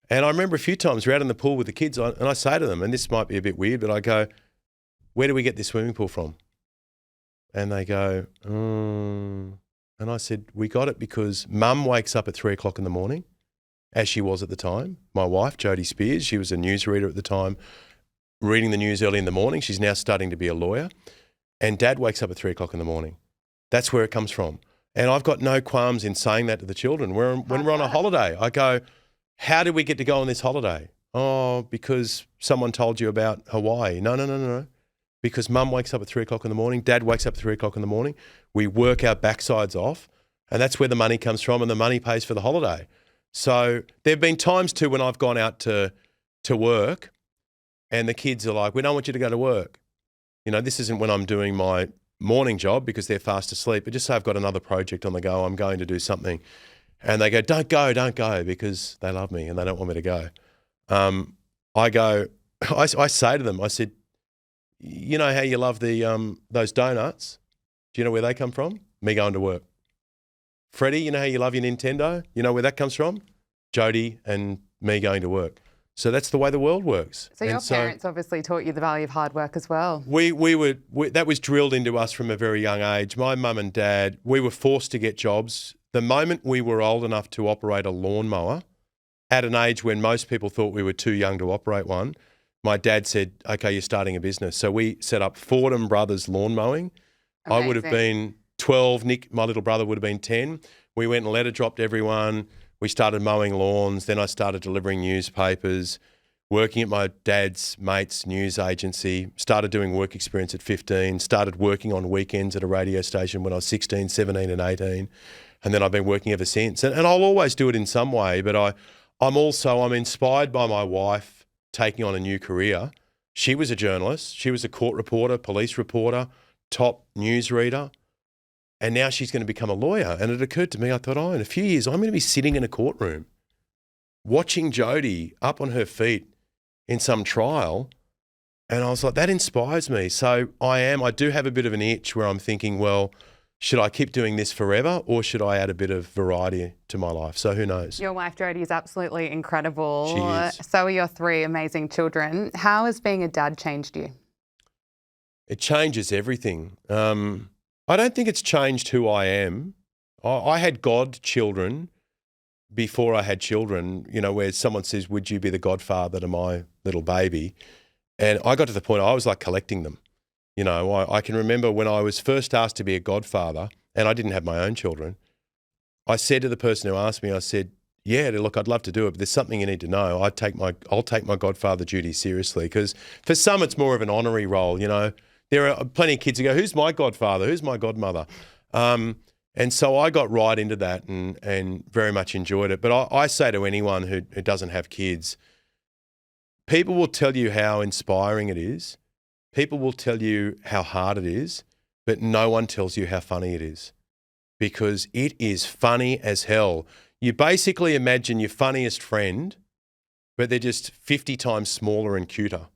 And I remember a few times we're out in the pool with the kids and I say to them, and this might be a bit weird, but I go, where do we get this swimming pool from? And they go, and I said, we got it because Mum wakes up at 3 o'clock in the morning, as she was at the time. My wife, Jodie Spears, she was a newsreader at the time, reading the news early in the morning. She's now studying to be a lawyer. And Dad wakes up at 3 o'clock in the morning. That's where it comes from. And I've got no qualms in saying that to the children. When we're on a holiday, I go, how did we get to go on this holiday? Oh, because someone told you about Hawaii. No. Because Mum wakes up at 3 o'clock in the morning, Dad wakes up at 3 o'clock in the morning. We work our backsides off, and that's where the money comes from, and the money pays for the holiday. So there have been times too when I've gone out to work and the kids are like, we don't want you to go to work. You know, this isn't when I'm doing my morning job because they're fast asleep, but just say I've got another project on the go, I'm going to do something. And they go, don't go, because they love me and they don't want me to go. I say to them, I said, you know how you love those donuts? Do you know where they come from? Me going to work. Freddie, you know how you love your Nintendo? You know where that comes from? Jodie and me going to work. So that's the way the world works. So your parents obviously taught you the value of hard work as well. That was drilled into us from a very young age. My mum and dad, we were forced to get jobs. The moment we were old enough to operate a lawnmower, at an age when most people thought we were too young to operate one, my dad said, okay, you're starting a business. So we set up Fordham Brothers Lawn Mowing. Amazing. I would have been 12. Nick, my little brother, would have been 10. We went and letter dropped everyone. We started mowing lawns. Then I started delivering newspapers, working at my dad's mate's news agency, started doing work experience at 15, started working on weekends at a radio station when I was 16, 17 and 18. And then I've been working ever since. And I'll always do it in some way, but I'm inspired by my wife taking on a new career. She was a journalist. She was a court reporter, police reporter, top newsreader. And now she's going to become a lawyer. And it occurred to me, I thought, in a few years, I'm going to be sitting in a courtroom watching Jodie up on her feet in some trial. And I was like, that inspires me. So I do have a bit of an itch where I'm thinking, well, should I keep doing this forever or should I add a bit of variety to my life? So who knows? Your wife, Jodie, is absolutely incredible. She is. So are your 3 amazing children. How has being a dad changed you? It changes everything. I don't think it's changed who I am. I had godchildren before I had children, you know, where someone says, would you be the godfather to my little baby? And I got to the point I was like collecting them. You know, I can remember when I was first asked to be a godfather and I didn't have my own children, I said to the person who asked me, I said, yeah, look, I'd love to do it, but there's something you need to know. I'll take my godfather duty seriously because for some it's more of an honorary role, you know. There are plenty of kids who go, who's my godfather? Who's my godmother? And so I got right into that and very much enjoyed it. But I say to anyone who doesn't have kids, people will tell you how inspiring it is. People will tell you how hard it is, but no one tells you how funny it is. because it is funny as hell. You basically imagine your funniest friend, but they're just 50 times smaller and cuter.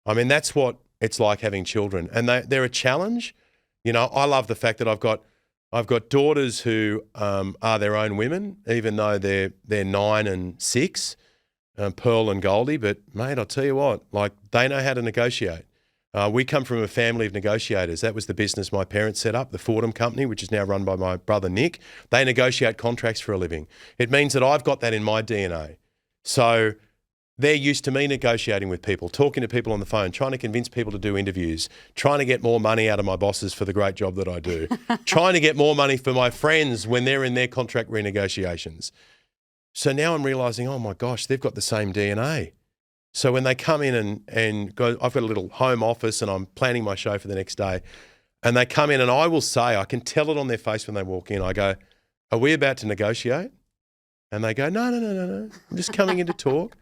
I mean, that's what it's like having children. And they're a challenge. You know, I love the fact that I've got daughters who are their own women, even though they're 9 and 6, Pearl and Goldie. But, mate, I'll tell you what, like, they know how to negotiate. We come from a family of negotiators. That was the business my parents set up, the Fordham company, which is now run by my brother Nick. They negotiate contracts for a living. It means that I've got that in my DNA. So they're used to me negotiating with people, talking to people on the phone, trying to convince people to do interviews, trying to get more money out of my bosses for the great job that I do, trying to get more money for my friends when they're in their contract renegotiations. So now I'm realising, oh my gosh, they've got the same DNA. So when they come in and go, I've got a little home office and I'm planning my show for the next day, and they come in and I will say, I can tell it on their face when they walk in, I go, are we about to negotiate? And they go, no, I'm just coming in to talk.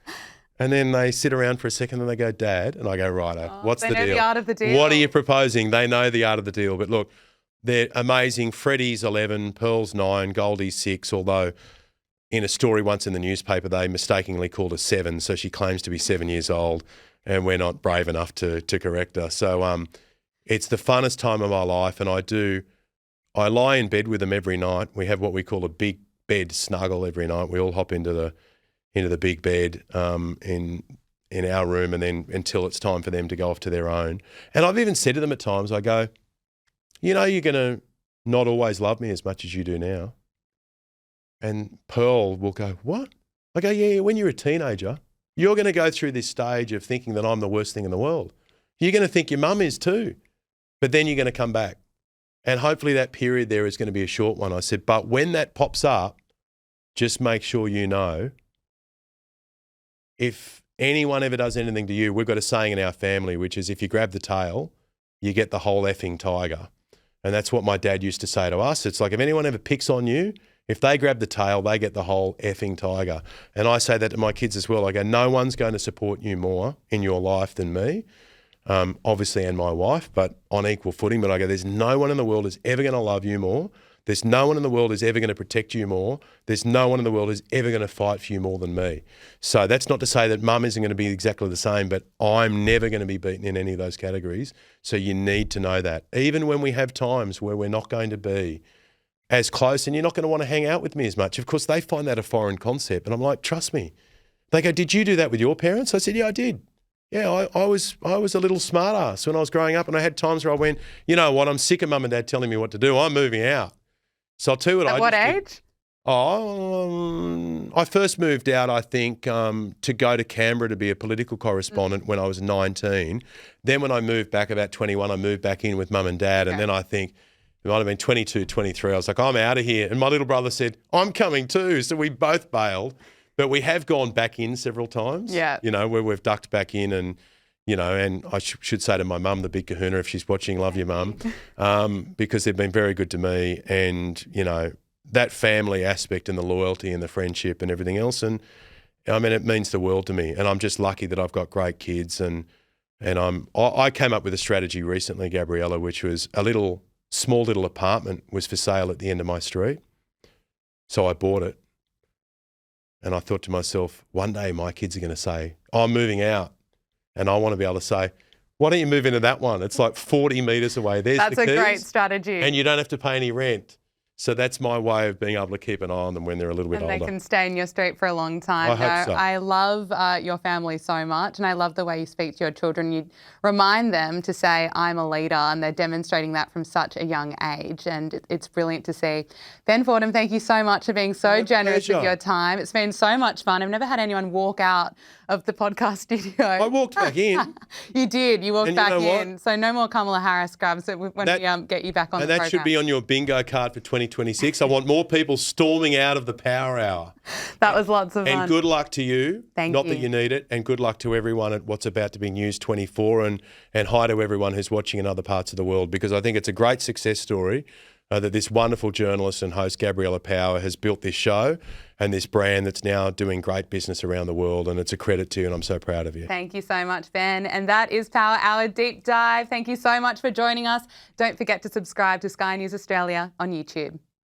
And then they sit around for a second and they go, Dad. And I go, righto, what's the deal? They know the art of the deal. What are you proposing? They know the art of the deal. But look, they're amazing. Freddie's 11, Pearl's 9, Goldie's 6, although in a story once in the newspaper, they mistakenly called her 7, so she claims to be 7 years old, and we're not brave enough to correct her. So it's the funnest time of my life, and I lie in bed with them every night. We have what we call a big bed snuggle every night. We all hop into the big bed in our room, and then until it's time for them to go off to their own. And I've even said to them at times, I go, you know, you're going to not always love me as much as you do now. And Pearl will go, what? I go, yeah, when you're a teenager, you're going to go through this stage of thinking that I'm the worst thing in the world. You're going to think your mum is too, but then you're going to come back. And hopefully that period there is going to be a short one. I said, but when that pops up, just make sure you know, if anyone ever does anything to you, we've got a saying in our family, which is if you grab the tail, you get the whole effing tiger. And that's what my dad used to say to us. It's like if anyone ever picks on you, if they grab the tail, they get the whole effing tiger. And I say that to my kids as well. I go, no one's going to support you more in your life than me, obviously, and my wife, but on equal footing. But I go, there's no one in the world who's ever going to love you more. There's no one in the world who's ever going to protect you more. There's no one in the world who's ever going to fight for you more than me. So that's not to say that mum isn't going to be exactly the same, but I'm never going to be beaten in any of those categories. So you need to know that. Even when we have times where we're not going to be as close and you're not going to want to hang out with me as much. Of course, they find that a foreign concept. And I'm like, trust me. They go, did you do that with your parents? I said, yeah, I did. Yeah, I was a little smart ass when I was growing up, and I had times where I went, you know what, I'm sick of mum and dad telling me what to do. I'm moving out. So I'll tell you what. At what age? I first moved out, I think, to go to Canberra to be a political correspondent when I was 19. Then when I moved back about 21, I moved back in with mum and dad. And then I think it might have been 22, 23. I was like, I'm out of here. And my little brother said, I'm coming too. So we both bailed. But we have gone back in several times. Yeah. You know, where we've ducked back in and, you know, and I should say to my mum, the big kahuna, if she's watching, love you, mum, because they've been very good to me. And, you know, that family aspect and the loyalty and the friendship and everything else. And, I mean, it means the world to me. And I'm just lucky that I've got great kids. And I came up with a strategy recently, Gabriella, which was small little apartment was for sale at the end of my street. So I bought it. And I thought to myself, one day my kids are going to say, oh, I'm moving out. And I want to be able to say, why don't you move into that one? It's like 40 metres away. There's the keys. That's a great strategy. And you don't have to pay any rent. So that's my way of being able to keep an eye on them when they're a little bit older. And they can stay in your street for a long time. I hope so. I love your family so much, and I love the way you speak to your children. You remind them to say, I'm a leader, and they're demonstrating that from such a young age, and it's brilliant to see. Ben Fordham, thank you so much for being so generous with your time. It's been so much fun. I've never had anyone walk out of the podcast studio. I walked back in. You did. You walked back in. So no more Kamala Harris grabs when we get you back on the program. And that should be on your bingo card for 2026. I want more people storming out of the power hour. That was lots of fun. And good luck to you. Thank you. Not that you need it. And good luck to everyone at what's about to be News 24 and hi to everyone who's watching in other parts of the world, because I think it's a great success story that this wonderful journalist and host, Gabriella Power, has built this show and this brand that's now doing great business around the world. And it's a credit to you, and I'm so proud of you. Thank you so much, Ben. And that is Power Hour Deep Dive. Thank you so much for joining us. Don't forget to subscribe to Sky News Australia on YouTube.